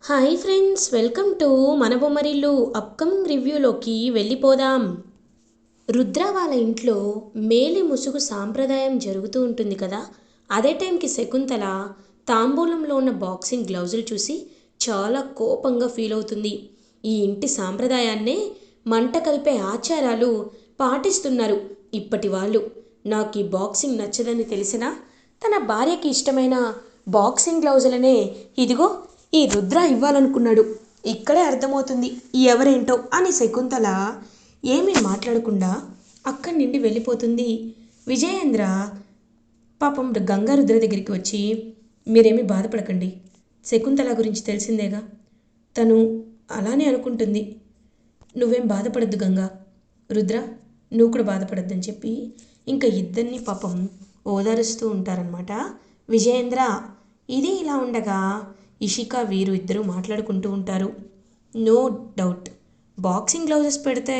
Hi friends, welcome to మన Bommarillu. Upcoming రివ్యూలోకి వెళ్ళిపోదాం. రుద్ర వాళ్ళ ఇంట్లో మేలి ముసుగు సాంప్రదాయం జరుగుతూ ఉంటుంది కదా. అదే టైంకి శకుంతల తాంబూలంలో ఉన్న బాక్సింగ్ గ్లౌజులు చూసి చాలా కోపంగా ఫీల్ అవుతుంది. ఈ ఇంటి సాంప్రదాయాన్నే మంట కలిపే ఆచారాలు పాటిస్తున్నారు ఇప్పటి వాళ్ళు. నాకు ఈ బాక్సింగ్ నచ్చదని తెలిసినా తన భార్యకి ఇష్టమైన బాక్సింగ్ గ్లౌజులనే ఇదిగో ఈ రుద్ర ఇవ్వాలనుకున్నాడు. ఇక్కడే అర్థమవుతుంది ఎవరేంటో అని శకుంతల ఏమీ మాట్లాడకుండా అక్కడి నుండి వెళ్ళిపోతుంది. విజయేంద్ర పాపం గంగారుద్ర దగ్గరికి వచ్చి, మీరేమీ బాధపడకండి, శకుంతల గురించి తెలిసిందేగా, తను అలానే అనుకుంటుంది, నువ్వేం బాధపడద్దు గంగా, రుద్ర నువ్వు కూడా బాధపడద్దని చెప్పి ఇంకా ఇద్దరిని పాపం ఓదారుస్తూ ఉంటారనమాట విజయేంద్ర. ఇది ఇలా ఉండగా ఇషిక వీరు ఇద్దరు మాట్లాడుకుంటూ ఉంటారు. నో డౌట్ బాక్సింగ్ గ్లౌజెస్ పెడితే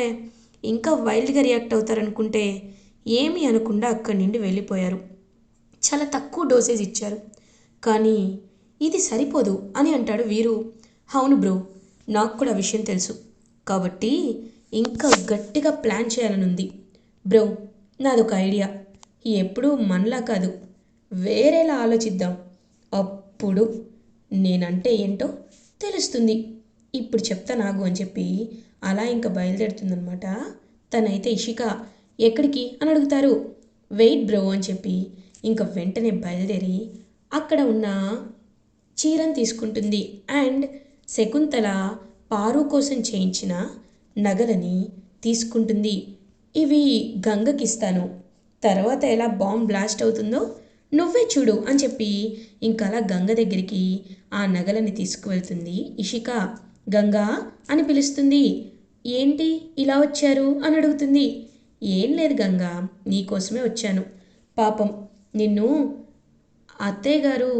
ఇంకా వైల్డ్గా రియాక్ట్ అవుతారనుకుంటే ఏమీ అనకుండా అక్కడి నుండి వెళ్ళిపోయారు. చాలా తక్కువ డోసేజ్ ఇచ్చారు, కానీ ఇది సరిపోదు అని అంటాడు వీరు. అవును బ్రో, నాకు కూడా విషయం తెలుసు, కాబట్టి ఇంకా గట్టిగా ప్లాన్ చేయాలనుంది బ్రో. నాదొక ఐడియా, ఎప్పుడూ మనలా కాదు వేరేలా ఆలోచిద్దాం, అప్పుడు నేనంటే ఏంటో తెలుస్తుంది, ఇప్పుడు చెప్తా నాగు అని చెప్పి అలా ఇంకా బయలుదేరుతుందనమాట. తనైతే ఇషిక ఎక్కడికి అని అడుగుతారు. వెయిట్ బ్రో అని చెప్పి ఇంకా వెంటనే బయలుదేరి అక్కడ ఉన్న చీరను తీసుకుంటుంది. అండ్ శకుంతల పారు కోసం చేయించిన నగలని తీసుకుంటుంది. ఇవి గంగకి ఇస్తాను, తర్వాత ఎలా బాంబ్ బ్లాస్ట్ అవుతుందో నువ్వే చూడు అని చెప్పి ఇంకా అలా గంగ దగ్గరికి ఆ నగలని తీసుకువెళ్తుంది ఇషిక. గంగా అని పిలుస్తుంది. ఏంటి ఇలా వచ్చారు అని అడుగుతుంది. ఏం లేదు గంగా, నీకోసమే వచ్చాను. పాపం నిన్ను అత్తయ్య గారు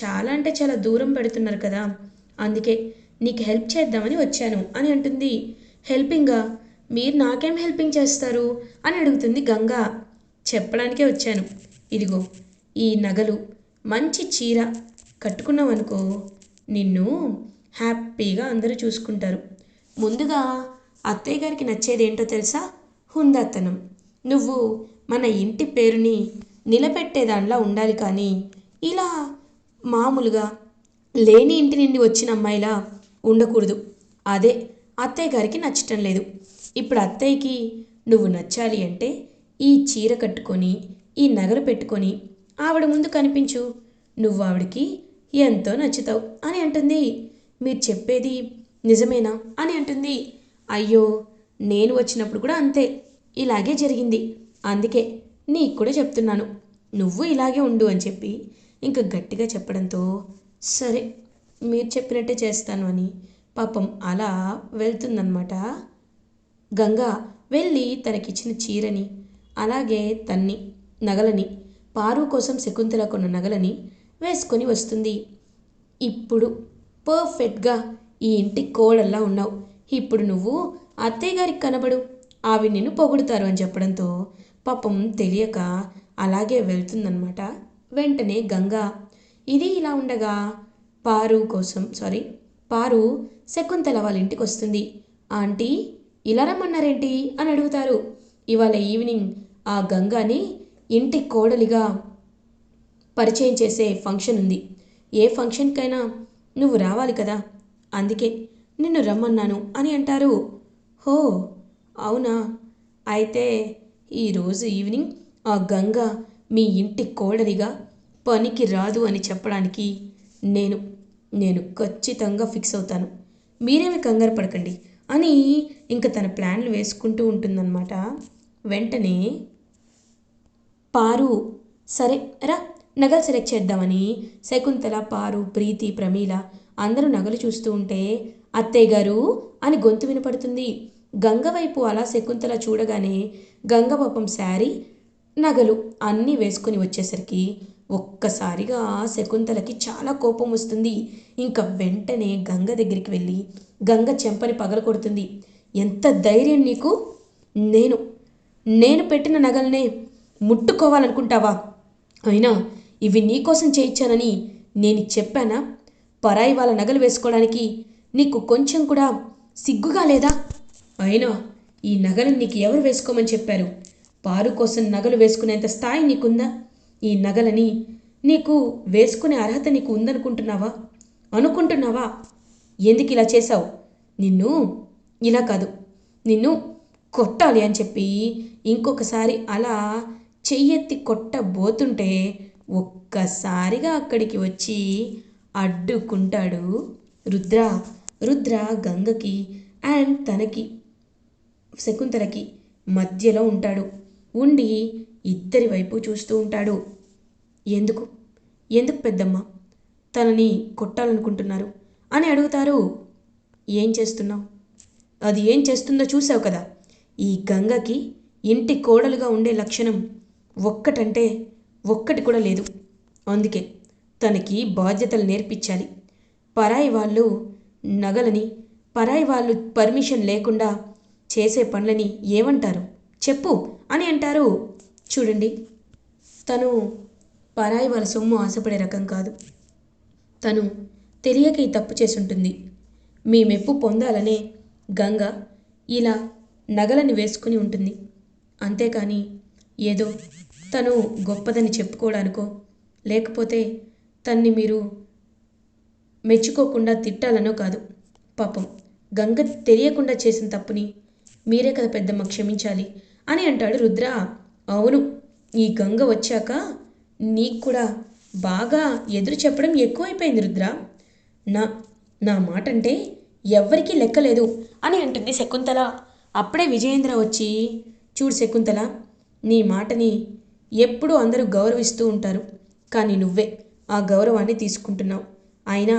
చాలా అంటే చాలా దూరం పెడుతున్నారు కదా, అందుకే నీకు హెల్ప్ చేద్దామని వచ్చాను అని అంటుంది. హెల్పింగా? మీరు నాకేం హెల్పింగ్ చేస్తారు అని అడుగుతుంది గంగా. చెప్పడానికే వచ్చాను, ఇదిగో ఈ నగలు, మంచి చీర కట్టుకున్నావనుకో నిన్ను హ్యాపీగా అందరూ చూసుకుంటారు. ముందుగా అత్తయ్య గారికి నచ్చేది ఏంటో తెలుసా? హుందాతనం. నువ్వు మన ఇంటి పేరుని నిలబెట్టేదానిలా ఉండాలి, కానీ ఇలా మామూలుగా లేని ఇంటి నుండి వచ్చిన అమ్మాయిలా ఉండకూడదు. అదే అత్తయ్య గారికి నచ్చటం లేదు. ఇప్పుడు అత్తయ్యకి నువ్వు నచ్చాలి అంటే ఈ చీర కట్టుకొని ఈ నగలు పెట్టుకొని ఆవిడ ముందు కనిపించు, నువ్వు ఆవిడకి ఎంతో నచ్చుతావు అని అంటుంది. మీరు చెప్పేది నిజమేనా అని అంటుంది. అయ్యో, నేను వచ్చినప్పుడు కూడా అంతే, ఇలాగే జరిగింది, అందుకే నీకు కూడా చెప్తున్నాను, నువ్వు ఇలాగే ఉండు అని చెప్పి ఇంకా గట్టిగా చెప్పడంతో సరే మీరు చెప్పినట్టే చేస్తాను అని పాపం అలా వెళ్తుందన్నమాట. గంగా వెళ్ళి తనకిచ్చిన చీరని అలాగే తన్ని నగలని, పారు కోసం శకుంతల కొన్న నగలని వేసుకొని వస్తుంది. ఇప్పుడు పర్ఫెక్ట్గా ఈ ఇంటి కోడల్లా ఉన్నావు, ఇప్పుడు నువ్వు అత్తయ్య గారికి కనబడు, ఆవి నిన్ను పొగుడుతారు అని చెప్పడంతో పాపం తెలియక అలాగే వెళ్తుందన్నమాట. వెంటనే గంగా ఇది ఇలా ఉండగా పారు శకుంతల వాళ్ళ ఇంటికి వస్తుంది. ఆంటీ ఇలా రమ్మన్నారేంటి అని అడుగుతారు. ఇవాళ ఈవినింగ్ ఆ గంగాని ఇంటి కోడలిగా పరిచయం చేసే ఫంక్షన్ ఉంది, ఏ ఫంక్షన్కైనా నువ్వు రావాలి కదా, అందుకే నిన్ను రమ్మన్నాను అని అంటారు. హో అవునా, అయితే ఈరోజు ఈవినింగ్ ఆ గంగ మీ ఇంటి కోడలిగా పనికి రాదు అని చెప్పడానికి నేను నేను ఖచ్చితంగా ఫిక్స్ అవుతాను, మీరేమి కంగారు పడకండి అని ఇంకా తన ప్లాన్లు వేసుకుంటూ ఉంటుందన్నమాట. వెంటనే పారు సరే రా నగలు సెలెక్ట్ చేద్దామని శకుంతల, పారు, ప్రీతి, ప్రమీల అందరూ నగలు చూస్తూ ఉంటే అత్తయ్య గారు అని గొంతు వినపడుతుంది. గంగ వైపు అలా శకుంతల చూడగానే గంగ పాపం శారీ నగలు అన్నీ వేసుకొని వచ్చేసరికి ఒక్కసారిగా శకుంతలకి చాలా కోపం వస్తుంది. ఇంకా వెంటనే గంగ దగ్గరికి వెళ్ళి గంగ చెంపని పగలకొడుతుంది. ఎంత ధైర్యం నీకు, నేను నేను పెట్టిన నగల్నే ముట్టుకోవాలనుకుంటావా? అయినా ఇవి నీకోసం చేయించానని నేను చెప్పానా? పరాయి వాళ్ళ నగలు వేసుకోవడానికి నీకు కొంచెం కూడా సిగ్గుగా లేదా? అయినా ఈ నగలు నీకు ఎవరు వేసుకోమని చెప్పారు? పారు కోసం నగలు వేసుకునేంత స్థాయి నీకుందా? ఈ నగలని నీకు వేసుకునే అర్హత నీకు అనుకుంటున్నావా? ఎందుకు ఇలా చేశావు? నిన్ను ఇలా కాదు, నిన్ను కొట్టాలి అని చెప్పి ఇంకొకసారి అలా చెయ్యెత్తి కొట్టబోతుంటే ఒక్కసారిగా అక్కడికి వచ్చి అడ్డుకుంటాడు రుద్ర. రుద్ర గంగకి అండ్ తనకి శకుంతలకి మధ్యలో ఉంటాడు. ఉండి ఇద్దరి వైపు చూస్తూ ఉంటాడు. ఎందుకు ఎందుకు పెద్దమ్మ తనని కొట్టాలనుకుంటున్నారు అని అడుగుతారు. ఏం చేస్తున్నావు? అది ఏం చేస్తుందో చూసావు కదా. ఈ గంగకి ఇంటి కోడలుగా ఉండే లక్షణం ఒక్కటంటే ఒక్కటి కూడా లేదు. అందుకే తనకి బాధ్యతలు నేర్పించాలి. పరాయి వాళ్ళు నగలని, పరాయి వాళ్ళు పర్మిషన్ లేకుండా చేసే పనులని ఏమంటారు చెప్పు అని అంటారు. చూడండి, తను పరాయి వాళ్ళ సొమ్ము ఆశపడే రకం కాదు. తను తెలియక ఈ తప్పు చేసుంటుంది. మీ మెప్పు పొందాలనే గంగ ఇలా నగలని వేసుకుని ఉంటుంది. అంతేకాని ఏదో తను గొప్పదని చెప్పుకోవడానికో లేకపోతే తన్ని మీరు మెచ్చుకోకుండా తిట్టాలనో కాదు. పాపం గంగ తెలియకుండా చేసిన తప్పుని మీరే కదా పెద్దమ్మ క్షమించాలి అని అంటాడు రుద్ర. అవును, ఈ గంగ వచ్చాక నీకు కూడా బాగా ఎదురు చెప్పడం ఎక్కువైపోయింది రుద్ర. నా నా మాట అంటే ఎవ్వరికీ లెక్కలేదు అని అంటుంది శకుంతల. అప్పుడే విజయేంద్ర వచ్చి, చూడు శకుంతల, నీ మాటని ఎప్పుడూ అందరూ గౌరవిస్తూ ఉంటారు, కానీ నువ్వే ఆ గౌరవాన్ని తీసుకుంటున్నావు. అయినా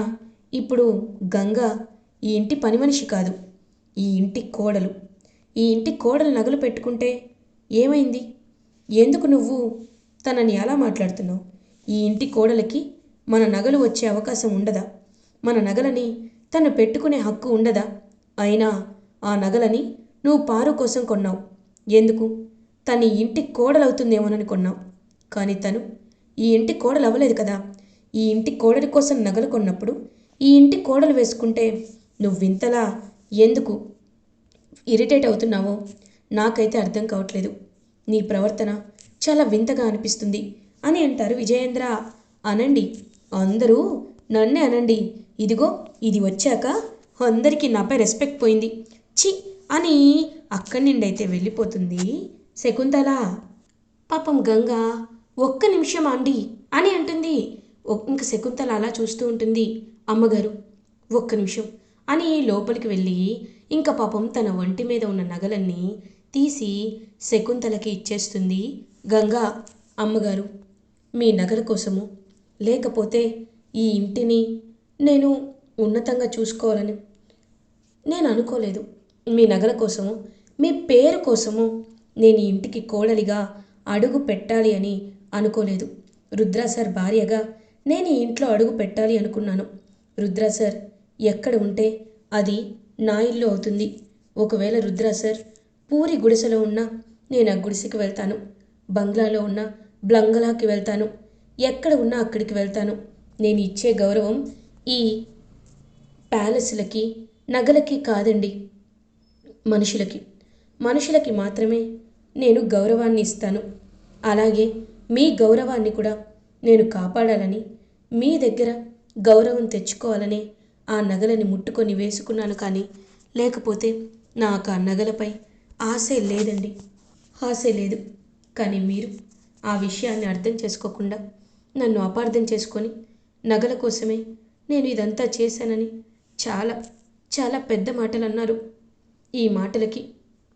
ఇప్పుడు గంగ ఈ ఇంటి పని మనిషి కాదు, ఈ ఇంటి కోడలు. ఈ ఇంటి కోడలు నగలు పెట్టుకుంటే ఏమైంది? ఎందుకు నువ్వు తనని అలా మాట్లాడుతున్నావు? ఈ ఇంటి కోడలికి మన నగలు వచ్చే అవకాశం ఉండదా? మన నగలని తను పెట్టుకునే హక్కు ఉండదా? అయినా ఆ నగలని నువ్వు పారు కోసం కొన్నావు. ఎందుకు? తను ఈ ఇంటి కోడలవుతుందేమోనని కొన్నావు. కానీ తను ఈ ఇంటి కోడలు అవ్వలేదు కదా. ఈ ఇంటి కోడలి కోసం నగలు కొన్నప్పుడు ఈ ఇంటి కోడలు వేసుకుంటే నువ్వింతలా ఎందుకు ఇరిటేట్ అవుతున్నావో నాకైతే అర్థం కావట్లేదు. నీ ప్రవర్తన చాలా వింతగా అనిపిస్తుంది అని అంటారు విజయేంద్ర. అనండి, అందరూ నన్నే అనండి. ఇదిగో ఇది వచ్చాక అందరికీ నాపై రెస్పెక్ట్ పోయింది. చి అని అక్కడి నుండి అయితే వెళ్ళిపోతుంది శకుంతల. పాపం గంగ ఒక్క నిమిషం అండి అని అంటుంది. ఇంక శకుంతల అలా చూస్తూ ఉంటుంది. అమ్మగారు ఒక్క నిమిషం అని లోపలికి వెళ్ళి ఇంకా పాపం తన ఒంటి మీద ఉన్న నగలన్నీ తీసి శకుంతలకి ఇచ్చేస్తుంది గంగ. అమ్మగారు, మీ నగల కోసము లేకపోతే ఈ ఇంటిని నేను ఉన్నతంగా చూసుకోవాలని నేను అనుకోలేదు. మీ నగల కోసము, మీ పేరు కోసము నేను ఈ ఇంటికి కోడలిగా అడుగు పెట్టాలి అని అనుకోలేదు. రుద్ర సార్ భార్యగా నేను ఈ ఇంట్లో అడుగు పెట్టాలి అనుకున్నాను. రుద్ర సార్ ఎక్కడ ఉంటే అది నా ఇల్లు అవుతుంది. ఒకవేళ రుద్ర సార్ పూరి గుడిసెలో ఉన్నా నేను ఆ గుడిసెకి వెళ్తాను. బంగ్లాలో ఉన్నా బంగ్లాకి వెళ్తాను. ఎక్కడ ఉన్నా అక్కడికి వెళ్తాను. నేను ఇచ్చే గౌరవం ఈ ప్యాలెస్లకి నగలకి కాదండి, మనుషులకి మాత్రమే నేను గౌరవాన్ని ఇస్తాను. అలాగే మీ గౌరవాన్ని కూడా నేను కాపాడాలని, మీ దగ్గర గౌరవం తెచ్చుకోవాలని ఆ నగలని ముట్టుకొని వేసుకున్నాను. కానీ లేకపోతే నాకు ఆ నగలపై ఆశే లేదండి, ఆశే లేదు. కానీ మీరు ఆ విషయాన్ని అర్థం చేసుకోకుండా నన్ను అపార్థం చేసుకొని నగల కోసమే నేను ఇదంతా చేశానని చాలా చాలా పెద్ద మాటలు అన్నారు. ఈ మాటలకి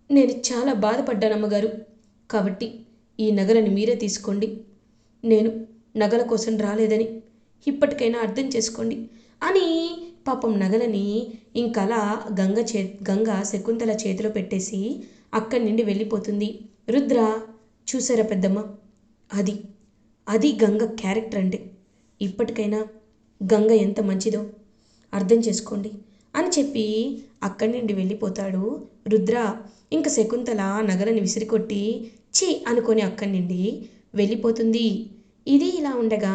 నేను చాలా బాధపడ్డాను అమ్మగారు. కాబట్టి ఈ నగలని మీరే తీసుకోండి. నేను నగల కోసం రాలేదని ఇప్పటికైనా అర్థం చేసుకోండి అని పాపం నగలని ఇంకలా గంగ శకుంతల చేతిలో పెట్టేసి అక్కడి నుండి వెళ్ళిపోతుంది. రుద్ర, చూసారా పెద్దమ్మ, అది గంగ క్యారెక్టర్ అంటే. ఇప్పటికైనా గంగ ఎంత మంచిదో అర్థం చేసుకోండి అని చెప్పి అక్కడి నుండి వెళ్ళిపోతాడు రుద్ర. ఇంక శకుంతల నగలని విసిరికొట్టి ఛీ అనుకొని అక్కడి నుండి వెళ్ళిపోతుంది. ఇది ఇలా ఉండగా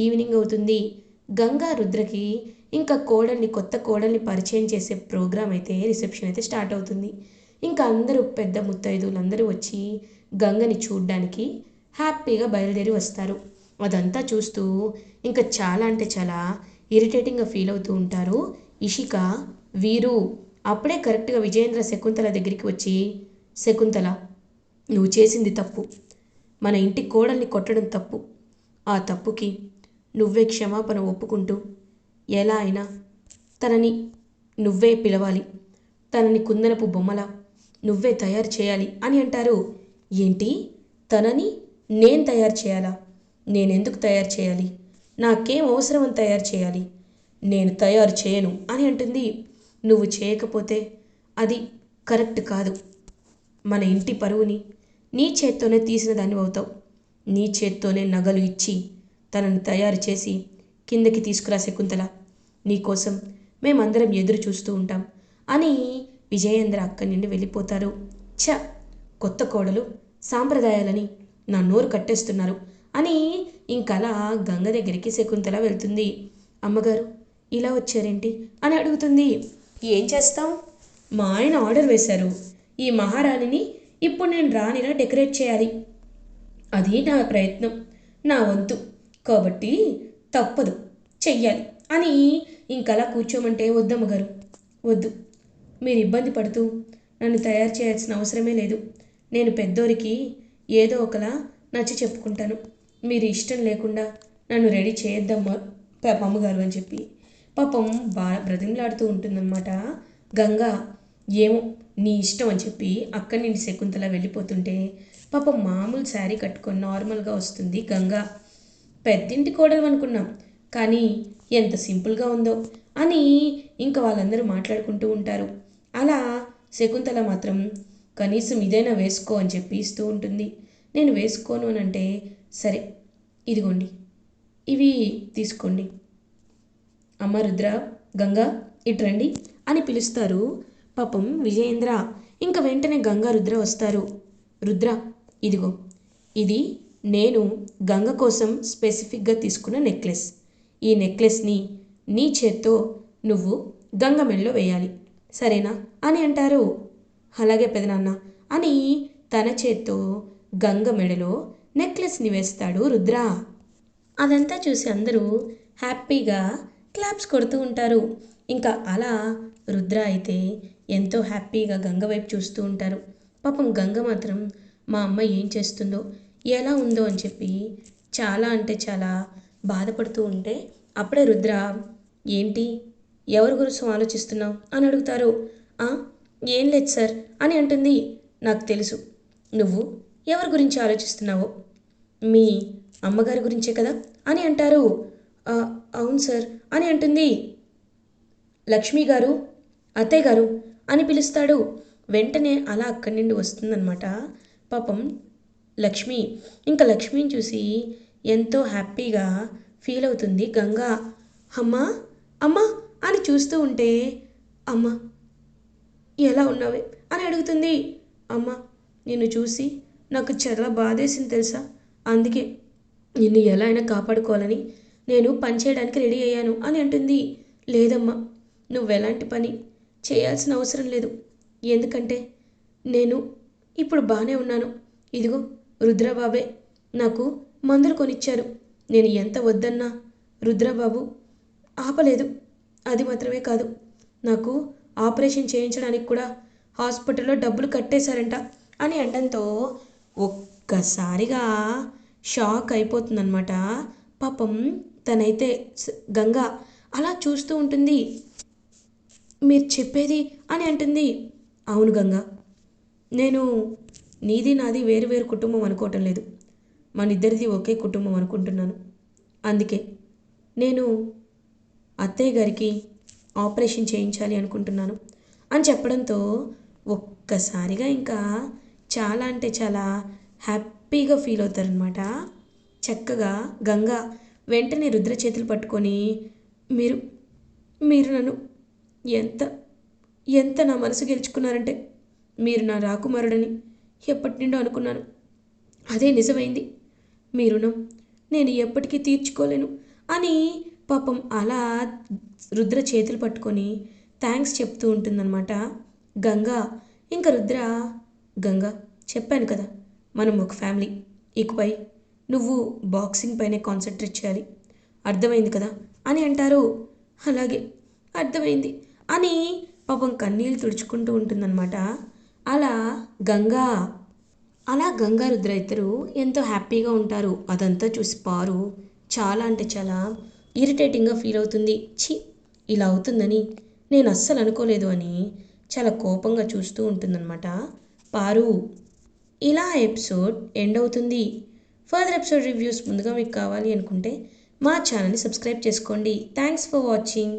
ఈవినింగ్ అవుతుంది. గంగా రుద్రకి ఇంకా కోడల్ని కొత్త కోడల్ని పరిచయం చేసే ప్రోగ్రాం అయితే రిసెప్షన్ అయితే స్టార్ట్ అవుతుంది. ఇంకా అందరూ పెద్ద ముత్తైదువులందరూ వచ్చి గంగని చూడ్డానికి హ్యాపీగా బయలుదేరి వస్తారు. అదంతా చూస్తూ ఇంకా చాలా అంటే చాలా ఇరిటేటింగ్గా ఫీల్ అవుతూ ఉంటారు ఇషిక, వీరు. అప్పుడే కరెక్ట్గా విజయేంద్ర శకుంతల దగ్గరికి వచ్చి, శకుంతల, నువ్వు చేసింది తప్పు. మన ఇంటి కోడల్ని కొట్టడం తప్పు. ఆ తప్పుకి నువ్వే క్షమాపణ ఒప్పుకుంటూ ఎలా అయినా తనని నువ్వే పిలవాలి, తనని కుందనపు బొమ్మలా నువ్వే తయారు చేయాలి అని అంటారు. ఏంటి, తనని నేను తయారు చేయాలా? నేనెందుకు తయారు చేయాలి? నాకేం అవసరం అని తయారు చేయాలి? నేను తయారు చేయను అని అంటుంది. నువ్వు చేయకపోతే అది కరెక్ట్ కాదు. మన ఇంటి పరువుని నీ చేత్తోనే తీసిన దాన్ని అవుతావు. నీ చేత్తోనే నగలు ఇచ్చి తనని తయారు చేసి కిందకి తీసుకురా శకుంతల. నీకోసం మేమందరం ఎదురు చూస్తూ ఉంటాం అని విజయేంద్ర అక్కడి నుండి వెళ్ళిపోతారు. ఛ, కొత్త కోడలు సాంప్రదాయాలని నా నోరు కట్టేస్తున్నారు అని ఇంకలా గంగ దగ్గరికి శకుంతల వెళ్తుంది. అమ్మగారు, ఇలా వచ్చారేంటి అని అడుగుతుంది. ఏం చేస్తాం, మా ఆయన ఆర్డర్ వేశారు. ఈ మహారాణిని ఇప్పుడు నేను రాణిలా డెకరేట్ చేయాలి. అది నా ప్రయత్నం, నా వంతు. కాబట్టి తప్పదు, చెయ్యాలి అని ఇంకలా కూర్చోమంటే, వద్దమ్మగారు, వద్దు. మీరు ఇబ్బంది పడుతూ నన్ను తయారు చేయాల్సిన అవసరమే లేదు. నేను పెద్దోరికి ఏదో ఒకలా నచ్చి చెప్పుకుంటాను. మీరు ఇష్టం లేకుండా నన్ను రెడీ చేయొద్దమ్మా అమ్మగారు అని చెప్పి పాపం బాగా బ్రతిమలాడుతూ ఉంటుందన్నమాట గంగా. ఏమో నీ ఇష్టం అని చెప్పి అక్కడి నుండి శకుంతల వెళ్ళిపోతుంటే పాపం మామూలు శారీ కట్టుకొని నార్మల్గా వస్తుంది గంగా. పెద్దింటి కోడలు అనుకున్నాం, కానీ ఎంత సింపుల్గా ఉందో అని ఇంకా వాళ్ళందరూ మాట్లాడుకుంటూ ఉంటారు. అలా శకుంతల మాత్రం కనీసం ఇదైనా వేసుకో అని చెప్పి ఇస్తూ ఉంటుంది. నేను వేసుకోను అని అంటే, సరే ఇదిగోండి, ఇవి తీసుకోండి. అమ్మ రుద్ర, గంగా ఇటు రండి అని పిలుస్తారు పాపం విజయేంద్ర. ఇంకా వెంటనే గంగా రుద్ర వస్తారు. రుద్ర, ఇదిగో, ఇది నేను గంగ కోసం స్పెసిఫిక్గా తీసుకున్న నెక్లెస్. ఈ నెక్లెస్ని నీ చేత్తో నువ్వు గంగ మెడలో వేయాలి, సరేనా అని అంటారు. అలాగే పెదనాన్న అని తన చేత్తో గంగ మెడలో నెక్లెస్ని వేస్తాడు రుద్ర. అదంతా చూసి అందరూ హ్యాపీగా క్లాప్స్ కొడుతూ ఉంటారు. ఇంకా అలా రుద్ర అయితే ఎంతో హ్యాపీగా గంగ వైపు చూస్తూ ఉంటారు. పాపం గంగ మాత్రం మా అమ్మ ఏం చేస్తుందో, ఎలా ఉందో అని చెప్పి చాలా అంటే చాలా బాధపడుతూ ఉంటే అప్పుడే రుద్ర, ఏంటి, ఎవరి గురించి ఆలోచిస్తున్నావు అని అడుగుతారు. "ఆ, ఏం లేదు సార్" అని అంటుంది. నాకు తెలుసు నువ్వు ఎవరి గురించి ఆలోచిస్తున్నావో, మీ అమ్మగారి గురించే కదా అని అంటారు. "ఆ, అవును సార్" అని అంటుంది. లక్ష్మి గారు, అత్తయ్య గారు అని పిలుస్తాడు. వెంటనే అలా అక్కడి నుండి వస్తుందన్నమాట పాపం లక్ష్మి. ఇంకా లక్ష్మిని చూసి ఎంతో హ్యాపీగా ఫీల్ అవుతుంది గంగా. అమ్మా, అమ్మా అని చూస్తూ ఉంటే, అమ్మ ఎలా ఉన్నావే అని అడుగుతుంది. అమ్మ, నిన్ను చూసి నాకు చాలా బాధేసింది తెలుసా, అందుకే నిన్ను ఎలా అయినా కాపాడుకోవాలని నేను పని చేయడానికి రెడీ అయ్యాను అని అంటుంది. లేదమ్మా, నువ్వెలాంటి పని చేయాల్సిన అవసరం లేదు. ఎందుకంటే నేను ఇప్పుడు బాగానే ఉన్నాను. ఇదిగో రుద్రబాబే నాకు మందులు కొనిచ్చారు. నేను ఎంత వద్దన్నా రుద్రబాబు ఆపలేదు. అది మాత్రమే కాదు, నాకు ఆపరేషన్ చేయించడానికి కూడా హాస్పిటల్లో డబ్బులు కట్టేశారంట అని అనడంతో ఒక్కసారిగా షాక్ అయిపోతుందన్నమాట పాపం. తనైతే గంగ అలా చూస్తూ ఉంటుంది. మీరు చెప్పేది అని అంటుంది. అవును గంగా, నేను నీది నాది వేరు వేరు కుటుంబం అనుకోవటం లేదు, మన ఇద్దరిది ఒకే కుటుంబం అనుకుంటున్నాను. అందుకే నేను అత్తయ్య గారికి ఆపరేషన్ చేయించాలి అనుకుంటున్నాను అని చెప్పడంతో ఒక్కసారిగా ఇంకా చాలా అంటే చాలా హ్యాపీగా ఫీల్ అవుతారనమాట. చక్కగా గంగా వెంటనే రుద్ర చేతులు పట్టుకొని, మీరు మీరు నన్ను ఎంత ఎంత నా మనసు గెలుచుకున్నారంటే, మీరు నా రాకుమారుడని ఎప్పటి నుండో అనుకున్నాను. అదే నిజమైంది. మీ రుణం నేను ఎప్పటికీ తీర్చుకోలేను అని పాపం అలా రుద్ర చేతులు పట్టుకొని థ్యాంక్స్ చెప్తూ ఉంటుందన్నమాట గంగా. ఇంకా రుద్ర, గంగా చెప్పాను కదా మనం ఒక ఫ్యామిలీ, ఇకపై నువ్వు బాక్సింగ్ పైనే కాన్సన్ట్రేట్ చేయాలి, అర్థమైంది కదా అని అంటారు. అలాగే అర్థమైంది అని పాపం కన్నీళ్ళు తుడుచుకుంటూ ఉంటుందన్నమాట. అలా గంగా గంగా రుద్ర ఇద్దరు ఎంతో హ్యాపీగా ఉంటారు. అదంతా చూసి పారు చాలా అంటే చాలా ఇరిటేటింగ్గా ఫీల్ అవుతుంది. ఛీ, ఇలా అవుతుందని నేను అస్సలు అనుకోలేదు అని చాలా కోపంగా చూస్తూ ఉంటుందన్నమాట పారు. ఇలా ఎపిసోడ్ ఎండ్ అవుతుంది. ఫర్దర్ ఎపిసోడ్ రివ్యూస్ ముందుగా మీకు కావాలి అనుకుంటే మా ఛానల్ని సబ్స్క్రైబ్ చేసుకోండి. Thanks for watching.